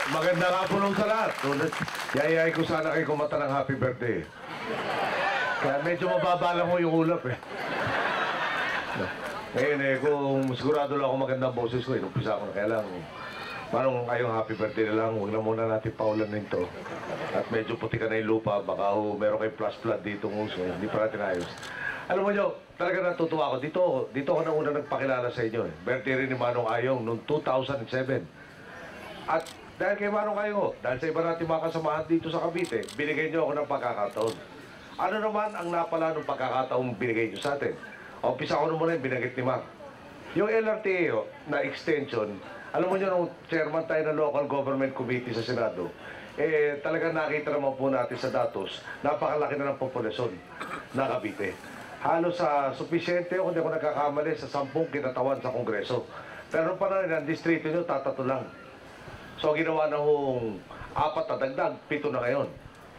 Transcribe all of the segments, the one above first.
Magandang hapon sa lahat. Yayay ko sana kayo kumata ng happy birthday. Kaya medyo mababa lang ko yung ulap eh. Ngayon eh, kung sigurado lang ako magandang boses ko, inumpisa ko na. Kaya lang, parang kayong happy birthday na lang, huwag na muna natin paulan nito. At medyo puti ka na yung lupa, baka meron kayong flash flood dito ng uso, hindi pa natin ayos. Alam mo nyo, talaga natutuwa ako. Dito ako na una nagpakilala sa inyo eh. Birthday rin ni Manong Ayong noong 2007. At dahil kay Manong Ayong, dahil sa iba natin mga kasamahan dito sa Cavite, binigay nyo ako ng pagkakataon. Ano naman ang napala ng pagkakataon binigay nyo sa atin? Umpisa ko naman yung binagit ni Mark. Yung LRTA na extension, alam mo nyo nung chairman tayo ng Local Government Committee sa Senado, eh talaga nakita naman po natin sa datos, napakalaki na ng populasyon na Cavite. Halos sa sufisyente, kung hindi ako nagkakamali, sa 10 kinatawan sa Kongreso. Pero nung panahon ng distrito nyo, tatato lang. So ginawa na hong 4 na dagdag, 7 na ngayon.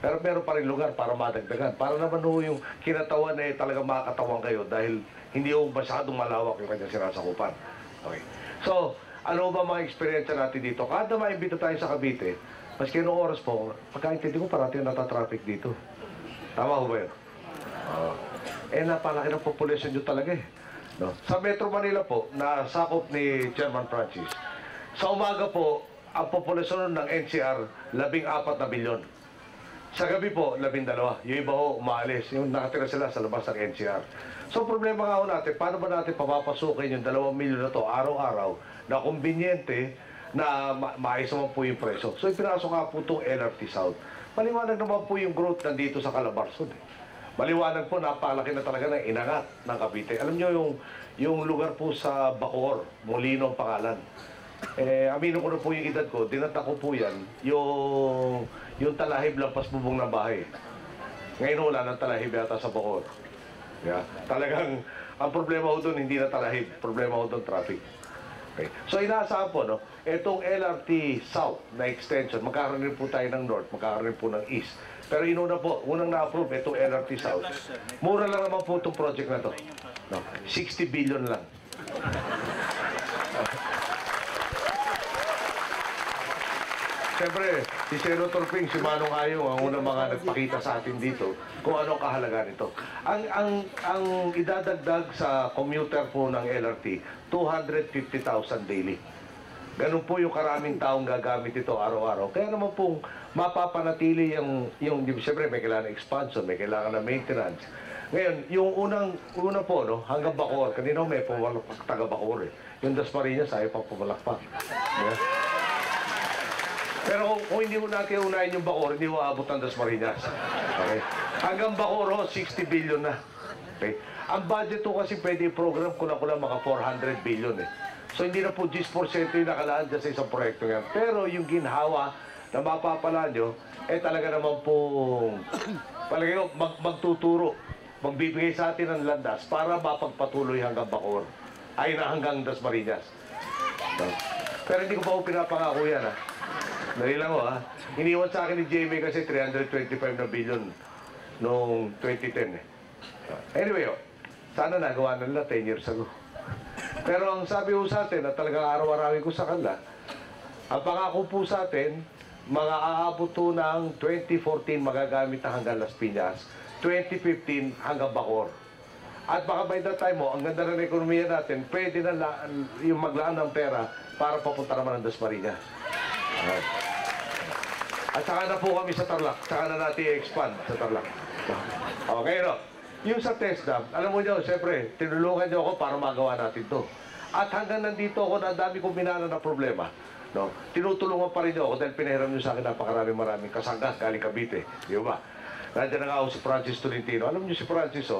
Pero meron pa rin lugar para madagdagan. Para naman ho yung kinatawan na talaga makakatawan kayo dahil hindi ho masyadong malawak yung kanyang sinasakupan. Okay. So, ano ba mga experience natin dito? Kada maimbita tayo sa Cavite, maski noong oras po, pagkaintindi ko parating natatraffic dito. Tama ho ba yun? Napalaki ng population nyo talaga eh. No? Sa Metro Manila po, na sakop ni Chairman Francis, sa umaga po, ang populasyon ng NCR, 14 na bilyon. Sa gabi po, 12. Yung iba ho, umaalis. Yung nakatira sila sa labas ng NCR. So, problema nga ho natin, paano ba natin papapasukin yung 2 milyon na to araw-araw na kumbinyente na maayos naman po yung preso. So, ipinasok nga po itong LRT South. Maliwanag naman po yung growth nandito sa Calabarzon eh. Maliwanag po, napalaki na talaga ng inangat ng Cavite. Alam nyo yung lugar po sa Bacoor, Molino ang pangalan. Amino ko na po yung edad ko, dinata ko po yan, yung talahib lampas bubong ng bahay. Ngayon wala ng talahib yata sa Bacoor. Yeah. Talagang, ang problema ko doon, hindi na talahib, problema ko doon traffic. Okay. So inaasahan po, no? Itong LRT South na extension, magkakaroon rin po tayo ng North, magkakaroon rin po ng East. Pero inuna po, unang na-approve itong LRT South. Mura lang naman po itong project na to. No? 60 billion lang. Siyempre, si Senator Ping, si Manong Ayong, ang unang mga nagpakita sa atin dito kung ano ang kahalaga nito. Ang idadagdag sa commuter po ng LRT, 250,000 daily. Ganun po yung karaming taong gagamit ito araw-araw. Kaya naman pong mapapanatili yung siyempre may kailangan ng expansion, may kailangan ng maintenance. Ngayon, yung unang po, no, hanggang Bacoor, kanina may pumalakpak taga Bacoor eh. Yung Dasmariñas, ayaw pa pumalakpak. Yeah. Pero kung hindi mo natin unahin yung Bacoor, hindi mo aabot ang Dasmariñas. Okay? Hanggang Bacoor, 60 billion na. Okay? Ang budget ko kasi pwede program kulang-kulang mga 400 billion eh. So hindi na po 10% yung nakalaan dyan sa isang proyekto yan. Pero yung ginhawa na mapapala nyo, talaga naman po palagay ko, magtuturo, magbibigay sa atin ng landas para mapagpatuloy hanggang Bacoor. Ay na hanggang Dasmariñas. So, pero hindi ko pa po pinapangako yan ha. Dali lang ho ha. Iniwan sa akin ni Jamie kasi 325 na billion noong 2010 eh. Anyway sana nagawa na nila 10 years ago. Pero ang sabi po sa atin, at talagang araw-arawin ko sa kanila, ang pangako po sa atin, mga aabot po ng 2014 magagamit na hanggang Las Piñas, 2015 hanggang Bacoor. At baka by that time ang ganda ng ekonomiya natin, pwede na yung maglaan ng pera para papunta naman ng Dasmariñas. At saka na po kami sa Tarlac, saka na natin i-expand sa Tarlac. Okay, no? Yung sa TESDA, alam mo nyo, siyempre, tinulungan nyo ako para magawa natin to. At hanggang nandito ako, na dami kong binana na problema. No? Tinutulungan pa rin nyo ako dahil pinahiram nyo sa akin maraming kasanggas galing Cavite. Di ba? Nandiyan na nga ako si Francis Tolentino. Alam nyo si Francis,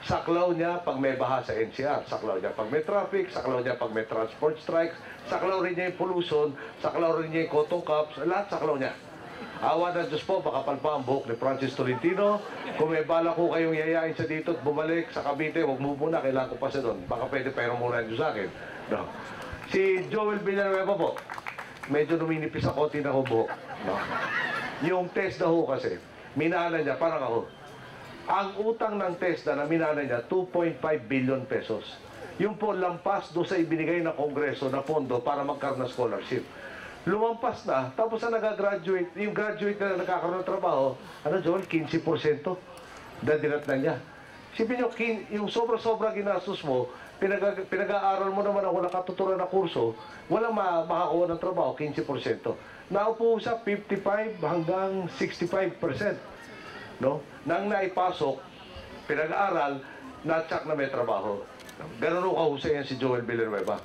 saklaw niya pag may baha sa NCR, saklaw niya pag may traffic, saklaw niya pag may transport strikes, saklaw rin niya yung pollution, saklaw rin niya yung cotton cups, lahat saklaw niya. Awa ng Diyos po, makapal pa ang buhok ni Francis Tolentino. Kung may bala ko kayong yayain sa dito at bumalik sa Cavite, huwag mo muna, kailangan ko pa siya doon. Baka pwede pero muna yun sa akin. No. Si Joel Villanueva po, medyo numinipis ako, tinang buhok. No. Yung TESDA ho kasi, minana niya, parang ako. Ang utang ng TESDA na minana niya, 2.5 billion pesos. Yung po lampas doon sa ibinigay ng Kongreso na pondo para magkaroon ng scholarship. lumampas na, tapos na nag-graduate, yung graduate na nagkakaroon ng trabaho, ano Joel, 15%. Dadinat na niya. Sipin nyo, yung sobra-sobra ginastos mo, pinag-aaral mo naman ang walang katuturan na kurso, walang makakuha ng trabaho, 15%. Naupo sa 55 hanggang 65%. No? Nang naipasok, pinag-aaral, na-check na may trabaho. Ganun ho kahusay yan si Joel Villanueva.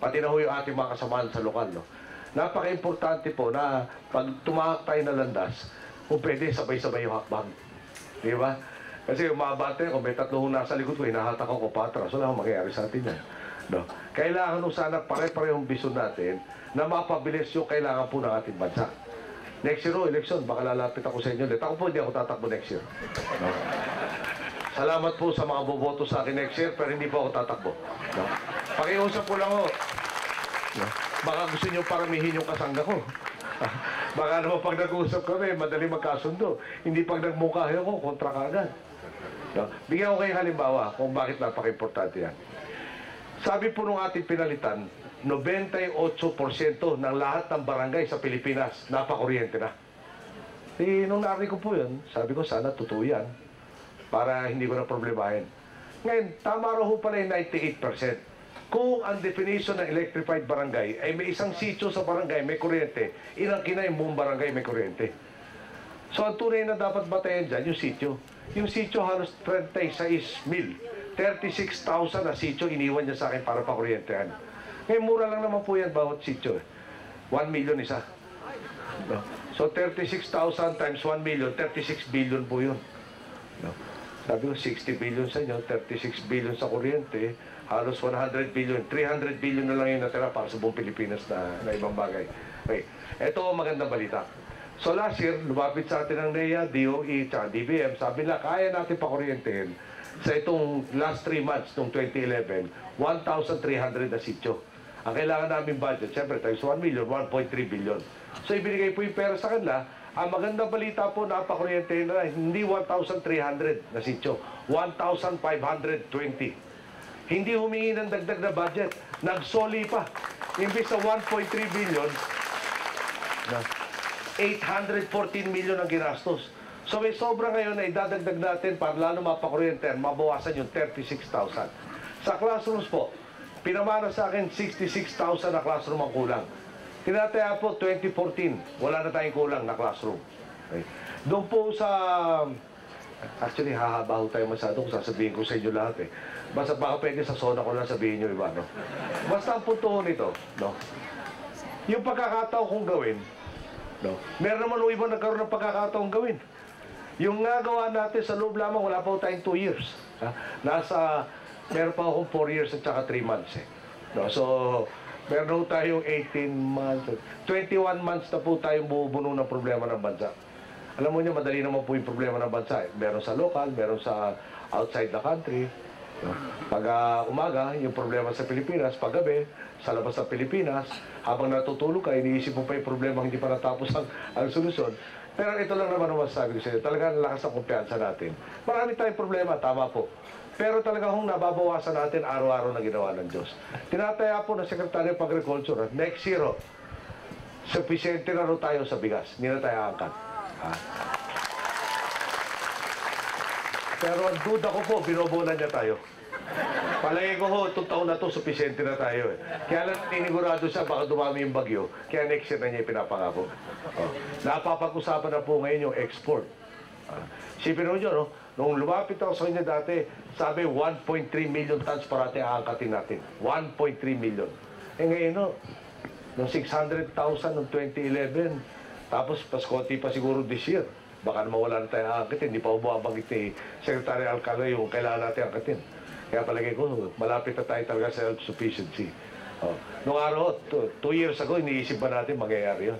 Pati na ho yung ating mga kasamahan sa lokal. No? Napaka-importante po na pag tumahak tayo na landas, kung pwede, sabay-sabay yung hakbang. Di ba? Kasi yung mga bata, kung may tatlong nasa likod ko, hinahatak ako patras, wala akong mangyayari sa atin yan. No? Kailangan nung sana pare-parehong vision natin na mapabilis yung kailangan po ng ating bansa. Next year, election, baka lalapit ako sa inyo ulit. Ako po, hindi ako tatakbo next year. No? Salamat po sa mga boboto sa akin next year, pero hindi po ako tatakbo. No? Pakiusap ko lang ho. No? Baka gusto nyo paramihin yung kasangga ko. Baka naman pag nag-uusap kami, madali magkasundo. Hindi pag nagmukha ko, kontra ka agad. No? Bigyan ko kayo halimbawa kung bakit napaka-importante yan. Sabi po nung ating pinalitan, 98% ng lahat ng barangay sa Pilipinas, napakuryente na. Nung narinig ko po yun, sabi ko sana totoo yan para hindi ko na problemahin. Ngayon, tama raw ho pala yung 98%. Kung ang definition ng electrified barangay ay may isang sitio sa barangay may kuryente, inangkin na yung buong barangay may kuryente. So, ang tunay na dapat batayan dyan, yung sitio. Yung sitio halos 36,000. 36,000 na sitio iniwan niya sa akin para pakuryentehan. Ngayon, mura lang naman po yan bawat sitio. 1 million isa. No? So, 36,000 times 1 million, 36 billion po yun. No? Sabi ko, 60 billion sa inyo, 36 billion sa kuryente, halos 100 billion, 300 billion na lang yung natira para sa buong Pilipinas na ibang bagay. Okay. Ito ang magandang balita. So last year, lumapit sa atin ng NEA, DOE, tsaka DBM, sabi na kaya natin pakuryentehin sa itong last 3 months, noong 2011, 1,300 na sityo. Ang kailangan namin budget, siyempre, times 1 million, 1.3 billion. So ibinigay po yung pera sa kanila. Ang magandang balita po, napakuryentehin na hindi 1,300 na sityo, 1,520. Hindi humingi ng dagdag na budget. Nagsoli pa. Imbis sa 1.3 billion, 814 million ang ginastos. So may sobra ngayon na idadagdag natin para lalo mapakuryente, mabawasan yung 36,000. Sa classrooms po, pinamana sa akin 66,000 na classroom ang kulang. Tinataya po 2014, wala na tayong kulang na classroom. Okay. Doon po sa... Actually, hahaba ho tayo masyado kung sasabihin ko sa inyo lahat eh. Basta baka pwede sa zona ko lang sabihin nyo iba, no? Basta ang punto nito, no? Yung pagkakataon kong gawin, no? Meron naman iba nagkaroon ng pagkakataon gawin. Yung nagawa natin sa loob lamang, wala pa ho tayong 2 years. Ha? Meron pa akong 4 years at saka 3 months eh. No? So, meron ho tayong 18 months, 21 months na po tayong bubuno ng problema ng bansa. Alam mo niyo, madali naman po yung problema ng bansa. Meron sa local, meron sa outside the country. Pag umaga, yung problema sa Pilipinas. Pag gabi, sa labas ng Pilipinas. Habang natutulog ka, iniisip mo pa yung problema, hindi pa natapos ang solusyon. Pero ito lang naman ang masasabi ko sa inyo. Talagang lakas ang kumpiyansa natin. Marami tayong problema, tama po. Pero talaga kung nababawasan natin araw-araw na ginawa ng Diyos. Tinataya po ng Secretary of Agriculture, next year, sufficiente na rin tayo sa bigas. Hindi na tayo angkat. Pero ang duda ko po, binobonan niya tayo. Palagay ko ho, itong taon na ito, sufficiente na tayo. Kaya lang ninigurado siya, baka dumami yung bagyo. Kaya next year na niya ipinapangako. Napapag-usapan na po ngayon yung export. Sipin mo nyo, no? Nung lumapit ako sa kanya dati, sabi 1.3 million tons parati aangkatin natin. 1.3 million. Eh ngayon, no? Nung 600,000 noong 2011, tapos paskoti pa siguro this year. Baka naman wala na tayong aangkatin. Hindi pa bumabanggit ni Secretary Alcala yung kailangan natin aangkatin. Kaya palagay ko, malapit na tayo talaga sa self-sufficiency. Noong araw, 2 years ago, iniisip ba natin mangyayari yun?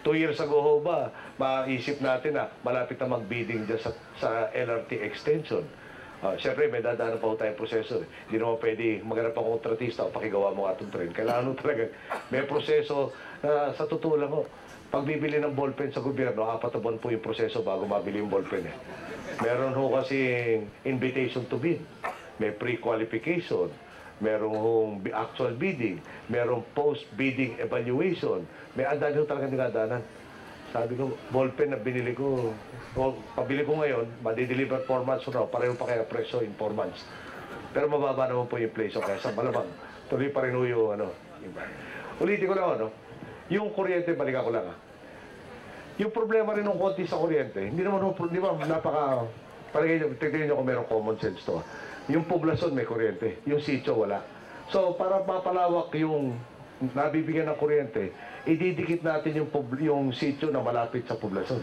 2 years ago ho ba, maisip natin na malapit na mag-bidding dyan sa LRT extension. Siyempre, may dadaan pa ho tayong proseso. Hindi naman pwede maghanap ang kontratista o pakigawa mo atong train. Kailangan ho talaga, may proseso na sa totoo lang ho. Pag bibili ng ballpen sa gobyerno, 4 na buwan po yung proseso bago mabili yung ballpen eh. Meron ho kasi invitation to bid. May pre-qualification. merong actual bidding, merong post-bidding evaluation, may andan ho talaga dinadanan. Sabi ko, ballpen na binili ko, o pabili ko ngayon, madideliver 4 months from now, pareho pa kaya presyo in 4 months. Pero mababa naman po yung inflation kaya sa malamang, tuloy pa rin ho yung iba. Ulitin ko lang, yung kuryente, balikan ko lang Yung problema rin ng konti sa kuryente, hindi naman, di ba, tignan nyo kung merong common sense to. Yung poblasyon may kuryente, yung sitio wala. So, para mapalawak yung nabibigyan ng kuryente, ididikit natin yung sitio na malapit sa poblasyon.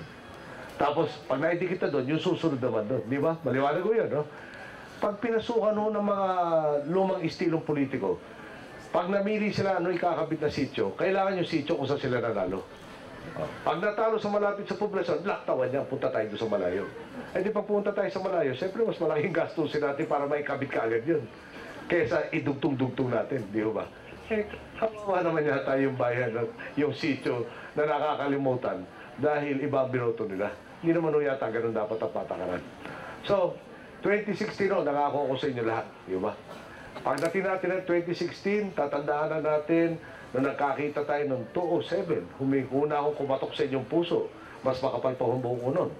Tapos, pag naidikit na doon, yung susunod naman doon. Di ba? Maliwanag ko yun, Pag pinasukan ng mga lumang istilong politiko, pag namili sila ikakabit na sitio, kailangan yung sitio kung saan sila nanalo. Pag natalo sa malapit sa poblasyon, laktawan niya, punta tayo doon sa malayo. Eh di pag punta tayo sa malayo, siyempre mas malaking gastusin natin para maikabit ka agad yun. Kesa idugtong-dugtong natin, di ba? Eh, kawawa naman yata yung bayan, yung sitio na nakakalimutan dahil iba ang binoto nila. Hindi naman yata ganun dapat ang patakaran. So, 2016 nakako ko sa inyo lahat, di ba? Pagdating natin ng 2016, tatandaan na natin na nagkakita tayo ng 207. Humihuna akong kumatok sa inyong puso. Mas makapal pa ang buhok ko nun.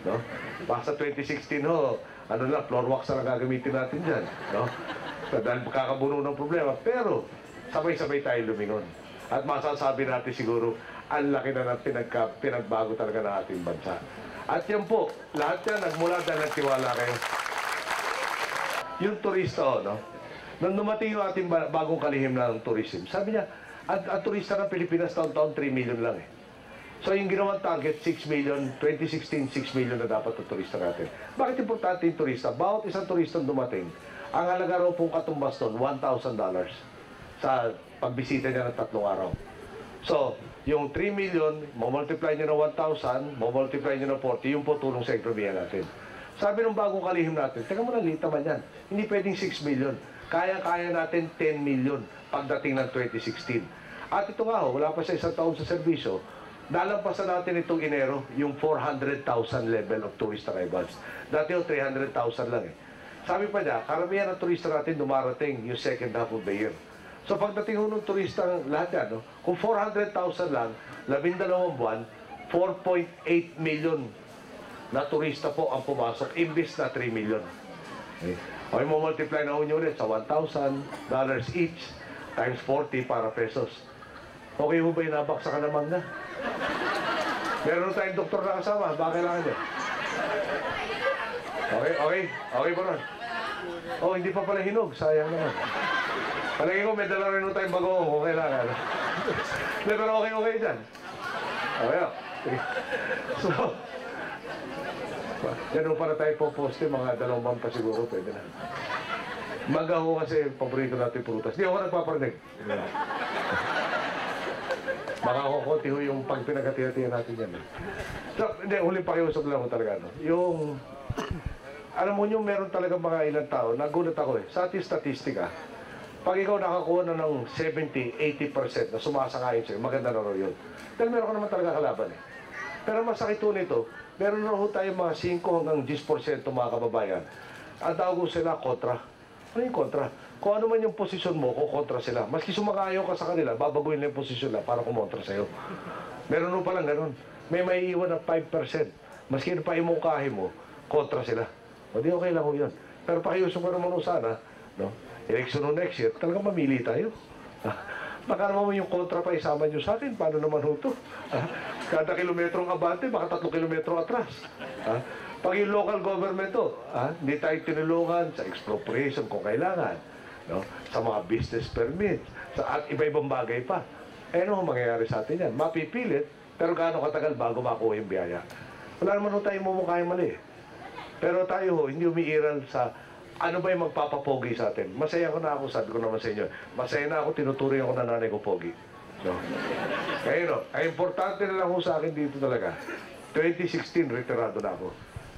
No? Basta 2016 floor wax na gagamitin natin dyan. No? Dahil kakabuno ng problema. Pero, sabay-sabay tayo lumingon. At masasabi natin siguro, ang laki na ng pinagbago talaga ng ating bansa. At yan po, lahat yan nagmula dahil nagtiwala kayo. Yung turista, nung dumating yung ating bagong kalihim ng tourism, sabi niya, ang turista ng Pilipinas taon-taon 3 million lang So yung ginawang target, 6 million, 2016, 6 million na dapat ang turista natin. Bakit importante yung turista? Bawat isang turista dumating, ang halaga raw pong katumbas doon, $1,000 sa pagbisita niya ng 3 araw. So, yung 3 million, multiply niyo ng 1,000, multiply niyo ng 40, yung po tulong sa ekonomiya natin. Sabi ng bagong kalihim natin, teka mo na, lita man yan. Hindi pwedeng 6 million. Kaya-kaya natin 10 million pagdating ng 2016. At ito nga wala pa sa 1 taon sa serbisyo, dalampasan natin itong Enero, yung 400,000 level of tourist arrivals. Dati yung 300,000 lang Sabi pa niya, karamihan ng turista natin dumarating yung second half of the year. So pagdating ng turista lahat yan, kung 400,000 lang, 12 buwan, 4.8 million na turista po ang pumasok, imbis na 3 million. Okay, mo-multiply na nyo ulit sa $1,000 each times 40 para pesos. Okay mo ba yung nabaksakan naman na? Meron tayong doktor na kasama. Baka kailangan nyo? Okay ba ron? Hindi pa pala hinog. Sayang naman. Palagay ko may dala rin tayong bagoong kung kailangan. Pero okay dyan. Okay. So, yan pa na tayo po-poste, mga 2 buwan pa siguro, pwede na. Magaho kasi paborito natin prutas. Di ako nagpaparinig. Baka konti ho yung pag pinagkatihatihan natin yan. So, hindi, huling pakiusap lang ko talaga. Yung, alam mo nyo, meron talaga mga ilang tao, nagulat ako sa ating statistika, pag ikaw nakakuha na ng 70-80% na sumasangayon sa'yo, maganda na rin yun. Dahil meron ka naman talaga kalaban Pero masakit po nito, meron na ho tayo mga 5 hanggang 10% mga kababayan. Ang tawag ko sila kontra. Ano yung kontra? Kung ano man yung posisyon mo, kung kontra sila. Maski sumakayaw ka sa kanila, babaguhin na yung posisyon nila para kumontra sa'yo. Meron ho palang ganun. May maiiwan ng 5%. Maski pa imungkahi mo, kontra sila. O di okay lang ho yun. Pero pakiusap ko naman ho sana, election next year, talagang mamili tayo. Baka naman yung kontra pa isama nyo sa akin, paano naman ho ito? Kada kilometrong abante, baka 3 kilometro atras. Pag yung local government hindi tayo tinulungan sa expropriation kung kailangan, sa mga business permit, at iba-ibang bagay pa. Ano ang mangyayari sa atin yan? Mapipilit, pero gaano katagal bago makuha yung biyaya? Wala naman ho tayong mumukhang mali. Pero tayo hindi umiiral sa ano ba yung magpapapogi sa atin. Masaya ko na ako, sabi ko naman sa inyo. Masaya na ako, tinuturing ako na nanay ko pogi. Ngayon, ang importante na lang ho sa akin dito talaga, 2016, retirado na ako.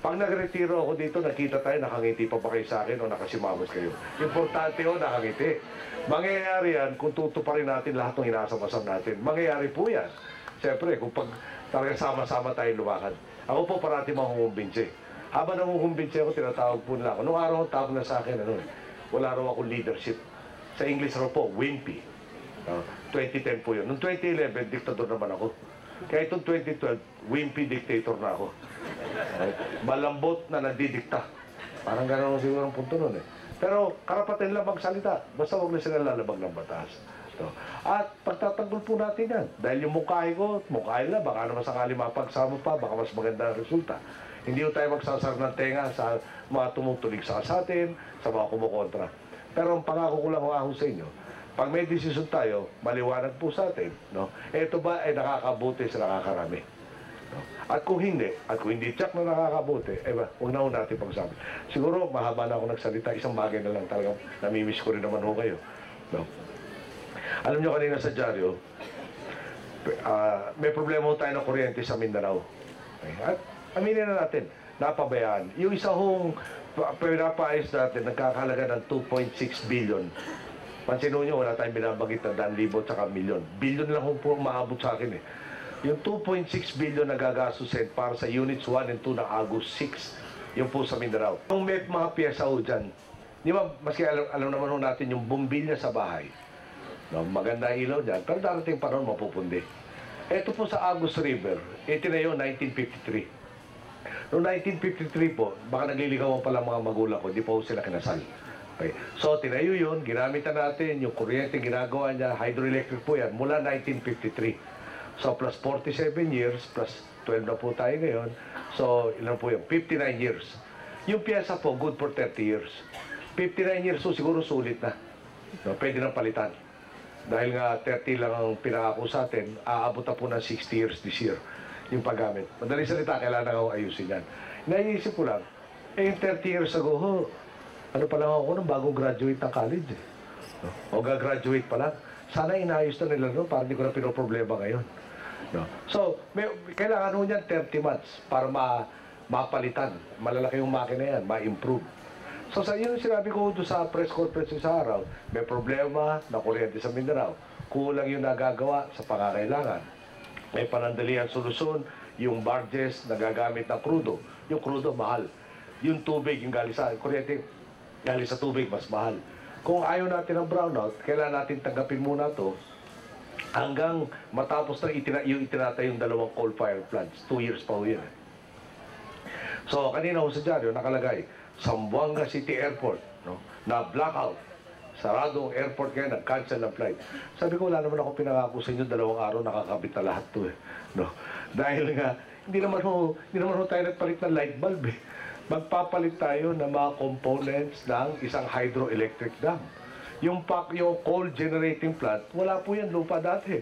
Pag nagretiro ako dito, nakita tayo, nakangiti pa ba kayo sa akin o nakasimamas kayo? Importante ho, nakangiti. Mangyayari yan kung tutuparin natin lahat ng inasam-asam natin. Mangyayari po yan. Siyempre, kung pag talagang sama-sama tayo lumakad. Ako po parati makukumbinsi. Habang nangukumbinsi ako, tinatawag po nila ako. Nung araw, tawag na sa akin, wala raw akong leadership. Sa English raw po, wimpy. 2010 po yun. Noong 2011, diktador naman ako. Kaya itong 2012, wimpy dictator na ako. Malambot na nandidikta. Parang gano'n siguro ang punto nun eh. Pero karapatan lang magsalita. Basta huwag na sila lalabag ng batas. At pagtatanggol po natin yan. Dahil yung mukhain ko, mukhain lang, baka naman sakali mapagsama pa, baka mas maganda ang resulta. Hindi ko tayo magsasar ng tenga sa mga tumutulig sa atin, sa mga kumukontra. Pero ang pangako ko lang ako sa inyo, pag may desisyon tayo, maliwanag po sa atin, no? Ito ba ay nakakabuti sa nakakarami? No? At kung hindi tsak na nakakabuti, huwag na ho natin pagsabi. Siguro, mahaba na ako nagsalita, isang bagay na lang talagang namimiss ko rin naman ho kayo. No? Alam nyo kanina sa dyaryo, may problema ho tayo ng kuryente sa Mindanao. Okay? At aminin na natin, napabayaan. Yung isa hong pinapaayos natin, nagkakalaga ng 2.6 billion. Pansino nyo, wala tayong binabagit na 1,000 at milyon. Billion lang po maabot sa akin eh. Yung 2.6 billion na gagastusin para sa units 1 and 2 ng August 6, yung po sa Mindanao. Kung may mga piyesa ho dyan, di ba, maski alam naman ho natin yung bumbilya sa bahay. No, maganda ilaw dyan, pero darating pa rin mapupundi. Ito po sa Agus River, itinayo 1953. Noong 1953 po, baka nagliligawan pa lang mga magulang ko, di pa ho sila kinasal. Okay. So, tinayo yun, ginamitan natin, yung kuryente ginagawa niya, hydroelectric po yan, mula 1953. So, plus 47 years, plus 12 na po tayo ngayon. So, ilan po yun? 59 years. Yung piyesa po, good for 30 years. 59 years, so siguro sulit na. No, pwede nang palitan. Dahil nga 30 lang ang pinangako sa atin, aabot na po ng 60 years this year yung paggamit. Madaling salita, kailangan ako ayusin yan. Naiisip ko lang, yung 30 years ago, ano pa lang ako nung bagong graduate ng college eh. No? O gagraduate pa lang. Sana inayos na nila noon para hindi ko na pinoproblema ngayon. No? So, kailangan nun yan 30 months para mapalitan. Malalaki yung makina yan, ma-improve. So, sa yun sinabi ko doon sa press conference sa araw, may problema na kuryente sa Mindanao. Kulang yung nagagawa sa pangangailangan. May panandalihan solusyon, yung barges na gagamit ng krudo. Yung krudo, mahal. Yung tubig, yung galing sa kuryente, galing sa tubig, mas mahal. Kung ayaw natin ng brownout, kailangan natin tanggapin muna to hanggang matapos na itinatay yung dalawang coal-fired plants. 2 years pa ho yun. So, kanina ho sa dyaryo, nakalagay, Zamboanga City Airport, no, na blackout. Sarado ang airport kaya nag-cancel ang flight. Sabi ko, wala naman ako pinangako sa inyo, 2 araw nakakabit na lahat to eh. No? Dahil nga, hindi naman ho tayo nagpalit ng light bulb eh. Magpapalit tayo ng mga components ng isang hydroelectric dam. Yung coal generating plant, wala po yan lupa dati.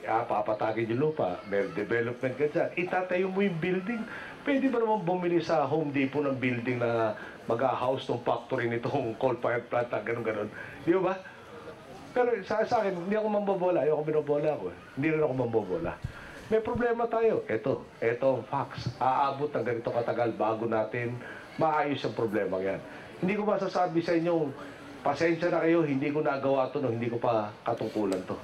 Papatagin yung lupa, may development ka dyan. Itatayo mo yung building. Pwede ba naman bumili sa Home Depot ng building na mag-house ng factory nitong coal-fired plant, ganun-ganun. Di ba? Pero sa akin, hindi ako mambobola. Ayoko binobola ako. Hindi rin ako mambobola. May problema tayo. Ito ang facts. Aabot ng ganito katagal bago natin maayos ang problema yan. Hindi ko masasabi sa inyo, pasensya na kayo, hindi ko nagawa to, no, hindi ko pa katungkulan to.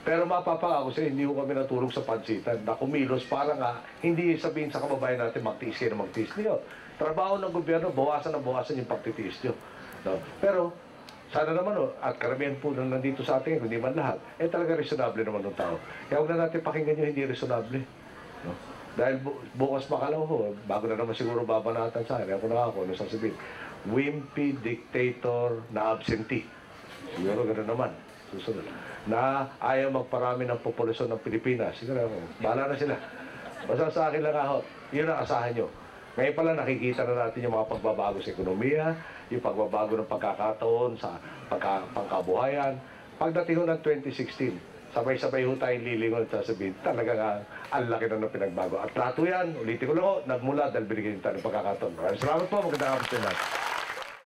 Pero mapapangako sa hindi ko kami natulog sa pansitan na kumilos para nga hindi sabihin sa kababayan natin magtiis kayo na magtiis niyo. Trabaho ng gobyerno, bawasan yung pagtitiis niyo. No? Pero sana naman, at karamihan po nang nandito sa atin, hindi man lahat, talaga reasonable naman ng tao. Kaya huwag na natin pakinggan yung hindi reasonable. No? Dahil bukas makalaw ho, bago na naman siguro babanatan sa akin, ako na ako, ano sasabihin, wimpy dictator na absentee. Siguro gano'n naman, susunod. Na ayaw magparami ng populasyon ng Pilipinas. Siguro, bahala na sila. Basta sa akin lang ako, yun ang asahan nyo. Ngayon pala nakikita na natin yung mga pagbabago sa ekonomiya, yung pagbabago ng pagkakataon sa pangkabuhayan. Pagdating ng 2016, sabay-sabay ho tayong lilingon at sasabihin, talaga ang laki na ng pinagbago. At lahat yan, ulitin ko lang ho, nagmula dahil binigyan tayo ng pagkakataon. Maraming salamat po, magandang hapon sa lahat.